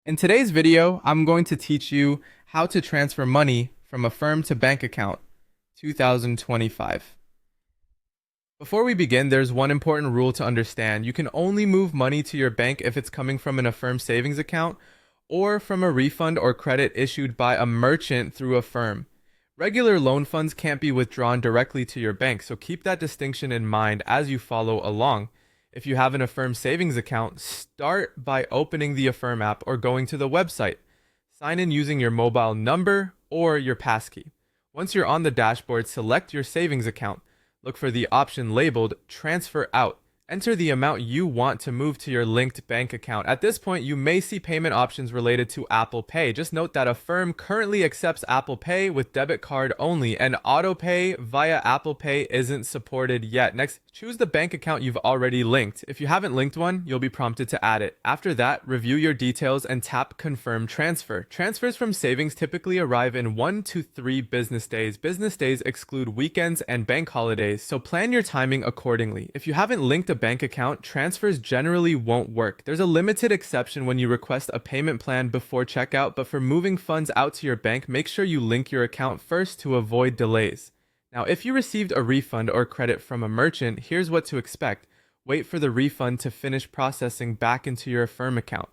In today's video, I'm going to teach you how to transfer money from Affirm to bank account 2025. Before we begin, there's one important rule to understand. You can only move money to your bank if it's coming from an Affirm savings account or from a refund or credit issued by a merchant through Affirm. Regular loan funds can't be withdrawn directly to your bank, so keep that distinction in mind as you follow along. If you have an Affirm savings account, start by opening the Affirm app or going to the website. Sign in using your mobile number or your passkey. Once you're on the dashboard, select your savings account. Look for the option labeled Transfer Out. Enter the amount you want to move to your linked bank account. At this point, you may see payment options related to Apple Pay. Just note that Affirm currently accepts Apple Pay with debit card only, and auto pay via Apple Pay isn't supported yet. Next, choose the bank account you've already linked. If you haven't linked one, you'll be prompted to add it. After that, review your details and tap Confirm Transfer. Transfers from savings typically arrive in 1 to 3 business days. Business days exclude weekends and bank holidays, so plan your timing accordingly. If you haven't linked a bank account, transfers generally won't work. There's a limited exception when you request a payment plan before checkout, but for moving funds out to your bank, make sure you link your account first to avoid delays. Now, if you received a refund or credit from a merchant, here's what to expect. Wait for the refund to finish processing back into your Affirm account.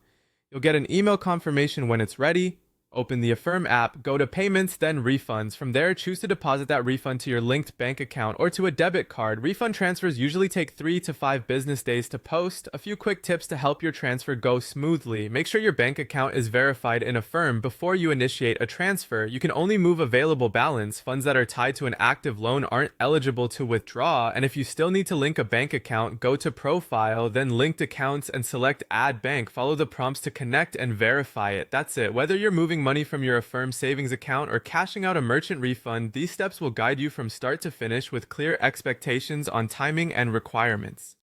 You'll get an email confirmation when it's ready. Open the Affirm app, go to Payments, then Refunds. From there, choose to deposit that refund to your linked bank account or to a debit card. Refund transfers usually take 3 to 5 business days to post. A few quick tips to help your transfer go smoothly. Make sure your bank account is verified in Affirm before you initiate a transfer. You can only move available balance. Funds that are tied to an active loan aren't eligible to withdraw. And if you still need to link a bank account, go to Profile, then Linked Accounts and select Add Bank. Follow the prompts to connect and verify it. That's it. Whether you're moving money from your Affirm savings account or cashing out a merchant refund, these steps will guide you from start to finish with clear expectations on timing and requirements.